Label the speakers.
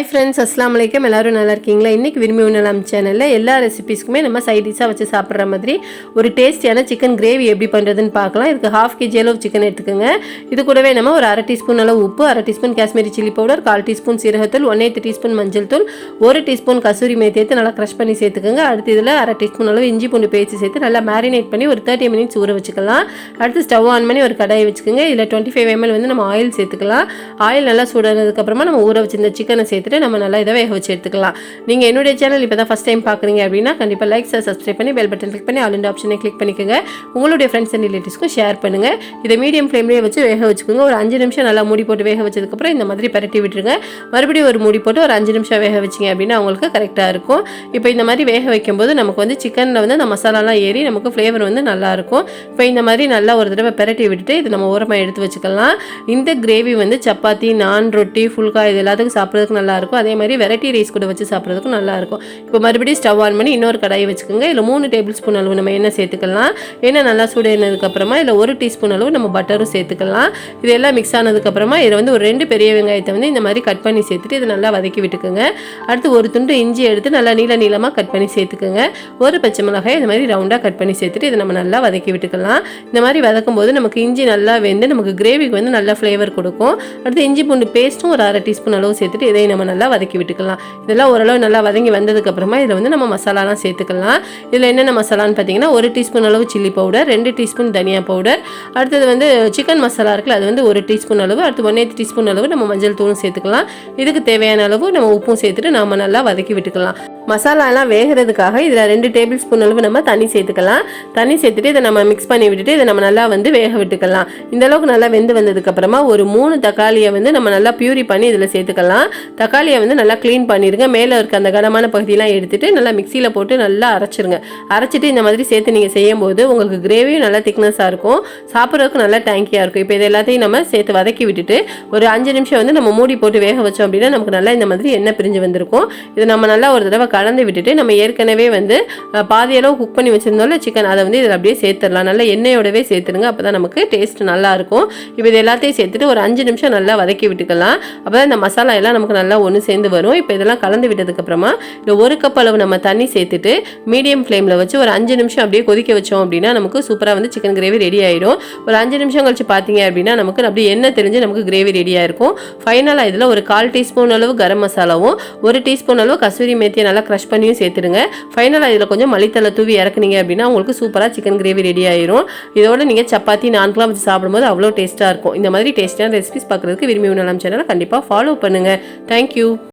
Speaker 1: Hi friends, அஸ்ஸலாமு அலைக்கும். எல்லோரும் நல்லா இருக்கீங்களா? இன்றைக்கி விரும்பி உண்ணலாம் சேனலில் எல்லா ரெசிபீஸ்க்குமே நம்ம சைட் டிஷ்ஷாக வச்சு சாப்பிட்ற மாதிரி ஒரு டேஸ்டியான சிக்கன் கிரேவி எப்படி பண்ணுறதுன்னு பார்க்கலாம். இதுக்கு 1/2 kg அளவு சிக்கன் எடுத்துக்கோங்க. இது கூடவே நம்ம ஒரு 1/2 டீஸ்பூன் அளவு உப்பு, 1/2 teaspoon Kashmiri chilli powder, 1/4 teaspoon சீரகத்தூள், 1/8 டீஸ்பூன் மஞ்சள் தூள், 1 டீஸ்பூன் கசூரி மேத்தி எடுத்து நல்லா க்ரஷ் பண்ணி சேர்த்துக்கோங்க. அடுத்து இதில் 1/2 டீஸ்பூன் அளவு இஞ்சி பூண்டு பேஸ்ட் சேர்த்து நல்லா மேரினேட் பண்ணி ஒரு 30 மினிட்ஸ் ஊற வச்சுக்கலாம். அடுத்து ஸ்டவ் ஆன் பண்ணி ஒரு கடாயை வச்சுக்கோங்க. இதில் 25 ml வந்து நம்ம ஆயில் சேர்த்துக்கலாம். ஆயில் நல்லா சூடானதுக்கப்புறமா நம்ம ஊற வச்சிருந்த சிக்கனை சேர்த்துட்டு நம்ம நல்லா இதை வேக வச்சு எடுத்துக்கலாம். நீங்கள் என்னுடைய சேனல் இப்போ தான் ஃபஸ்ட் டைம் பார்க்குறீங்க அப்படின்னா கண்டிப்பாக லைக் சப்ஸ்கிரைப் பண்ணி பெல் பட்டன் கிளிக் பண்ணி ஆல் இன் ஆப்ஷனை கிளிக் பண்ணிக்கோங்க. உங்களுடைய ஃப்ரெண்ட்ஸ் அண்ட் ரிலேட்டிவ்ஸ்க்கும் ஷேர் பண்ணுங்கள். இதை மீடியம் ஃப்ளேம்லேயே வச்சு வேக வச்சுக்கோங்க. ஒரு 5 நிமிஷம் நல்லா மூடி போட்டு வேக வச்சதுக்கப்புறம் இந்த மாதிரி பரட்டி விட்டுருங்க. மறுபடியும் ஒரு மூடி போட்டு ஒரு 5 நிமிஷம் வேக வச்சிங்க அப்படின்னா அவங்களுக்கு கரெக்டாக இருக்கும். இப்போ இந்த மாதிரி வேக வைக்கும்போது நமக்கு வந்து சிக்கனில் வந்து அந்த மசாலாலாம் ஏறி நமக்கு ஃப்ளேவர் வந்து நல்லாயிருக்கும். இப்போ இந்த மாதிரி நல்லா ஒரு தடவை பரட்டி விட்டுட்டு இது நம்ம ஓரமாக எடுத்து வச்சுக்கலாம். இந்த கிரேவி வந்து சப்பாத்தி, நான், ரொட்டி, ஃபுல்கா இது எல்லாத்துக்கும் சாப்பிட்றதுக்கு நல்லாயிருக்கும். அதே மாதிரி வெரைட்டி ரைஸ் கூட வச்சு சாப்பிட்றதுக்கும் நல்லாயிருக்கும். இப்போ மறுபடியும் ஸ்டவ் ஆன் பண்ணி இன்னொரு கடாயை வச்சுக்கோங்க. இதில் 3 டேபிள் ஸ்பூன் அளவு நம்ம எண்ணெய் சேர்த்துக்கலாம். எண்ணெய் நல்லா சூடானதுக்கப்புறமா இதில் 1 டீஸ்பூன் அளவு நம்ம பட்டரும் சேர்த்துக்கலாம். இதெல்லாம் மிக்ஸ் ஆனதுக்கப்புறமா இதில் வந்து ஒரு 2 பெரிய வெங்காயத்தை வந்து இந்த மாதிரி கட் பண்ணி சேர்த்துட்டு இதை நல்லா வதக்கி விட்டுக்குங்க. அடுத்து ஒரு துண்டு இஞ்சி எடுத்து நல்லா நீளமாக கட் பண்ணி சேர்த்துக்குங்க. ஒரு பச்சை மிளகாய் இந்த மாதிரி ரவுண்டாக கட் பண்ணி சேர்த்துட்டு இதை நம்ம நல்லா வதக்கி விட்டுக்கலாம். இந்த மாதிரி வதக்கும் போது நமக்கு இஞ்சி நல்லா வெந்து நமக்கு கிரேவிக்கு வந்து நல்ல ஃப்ளேவர் கொடுக்கும். அடுத்து இஞ்சி பூண்டு பேஸ்ட்டும் ஒரு 1/2 டீஸ்பூன் அளவு சேர்த்துட்டு இதை நம்ம நல்லா வதக்கி விட்டுக்கலாம். இதெல்லாம் ஓரளவு நல்லா வதங்கி வந்ததுக்கப்புறமா இதில் வந்து நம்ம மசாலாலாம் சேர்த்துக்கலாம். இதில் என்னென்ன மசாலான்னு பார்த்தீங்கன்னா 1 டீஸ்பூன் அளவு சில்லி பவுடர், 2 டீஸ்பூன் தனியா பவுடர், அடுத்தது வந்து சிக்கன் மசாலா இருக்குல்ல அது வந்து 1 டீஸ்பூன் அளவு, அடுத்து 1/8 டீஸ்பூன் அளவு நம்ம மஞ்சள் தூளும் சேர்த்துக்கலாம். இதுக்கு தேவையான அளவு நம்ம உப்பும் சேர்த்துட்டு நம்ம நல்லா வதக்கி விட்டுக்கலாம். மசாலாலாம் வேகிறதுக்காக இதில் 2 டேபிள் ஸ்பூன் அளவு நம்ம தண்ணி சேர்த்துக்கலாம். தண்ணி சேர்த்துட்டு இதை நம்ம மிக்ஸ் பண்ணி விட்டுட்டு இதை நம்ம நல்லா வந்து வேக விட்டுக்கலாம். இந்த அளவுக்கு நல்லா வெந்து வந்ததுக்கப்புறமா ஒரு 3 தக்காளியை வந்து நம்ம நல்லா பியூரி பண்ணி இதில் சேர்த்துக்கலாம். தக்காளியை வந்து நல்லா க்ளீன் பண்ணிடுங்க. மேலே இருக்க அந்த கனமான பகுதியெலாம் எடுத்துட்டு நல்லா மிக்சியில் போட்டு நல்லா அரைச்சிருங்க. அரைச்சிட்டு இந்த மாதிரி சேர்த்து நீங்கள் செய்யும்போது உங்களுக்கு கிரேவியும் நல்லா திக்னஸாக இருக்கும், சாப்பிட்றதுக்கு நல்லா டேங்கியாக இருக்கும். இப்போ இது எல்லாத்தையும் நம்ம சேர்த்து வதக்கி விட்டுட்டு ஒரு 5 நிமிஷம் வந்து நம்ம மூடி போட்டு வேக வச்சோம் அப்படின்னா நமக்கு நல்லா இந்த மாதிரி எண்ணெய் பிரிஞ்சு வந்திருக்கும். இதை நம்ம நல்லா ஒரு தடவை கலந்து விட்டுட்டு நம்ம ஏற்கனவே வந்து பாதியளவு குக் பண்ணி வச்சுருந்தோம்ல சிக்கன், அதை வந்து இதில் அப்படியே சேர்த்துடலாம். நல்லா எண்ணெயோடவே சேர்த்துருங்க, அப்போ தான் நமக்கு டேஸ்ட் நல்லாயிருக்கும். இப்போ இது எல்லாத்தையும் சேர்த்துட்டு ஒரு 5 நிமிஷம் நல்லா வதக்கி விட்டுக்கலாம். அப்போ தான் இந்த மசாலா எல்லாம் நமக்கு நல்லா ஒன்று சேர்ந்து வரும். இப்போ இதெல்லாம் கலந்து விட்டதுக்கப்புறமா இந்த 1 கப் அளவு நம்ம தண்ணி சேர்த்துட்டு மீடியம் ஃப்ளேமில் வச்சு ஒரு 5 நிமிஷம் அப்படியே கொதிக்க வச்சோம் அப்படின்னா நமக்கு சூப்பராக வந்து சிக்கன் கிரேவி ரெடி ஆகிடும். ஒரு 5 நிமிஷம் கழிச்சு பார்த்தீங்க அப்படின்னா நமக்கு அப்படியே எண்ணெய் தெரிஞ்சு நமக்கு கிரேவி ரெடியாக இருக்கும். ஃபைனலாக இதில் ஒரு 1/4 டீஸ்பூன் அளவு கரம் மசாலாவும் 1 டீஸ்பூன் அளவு கசூரி மேத்தியை நல்லா க்ரஷ் பண்ணியும் சேர்த்துடுங்க. ஃபைனலாக இதில் கொஞ்சம் மல்லித்தலை தூவி இறக்குனீங்க அப்படின்னா உங்களுக்கு சூப்பராக சிக்கன் கிரேவி ரெடி ஆயிரும். இதோட நீங்கள் சப்பாத்தி, நான்கெலாம் வச்சு சாப்பிடும்போது அவ்வளோ டேஸ்ட்டாக இருக்கும். இந்த மாதிரி டேஸ்ட்டான ரெசிபிஸ் பார்க்குறதுக்கு விரும்பி உண்ணலாம் சேனலை கண்டிப்பாக ஃபாலோ பண்ணுங்கள். தேங்க்யூ.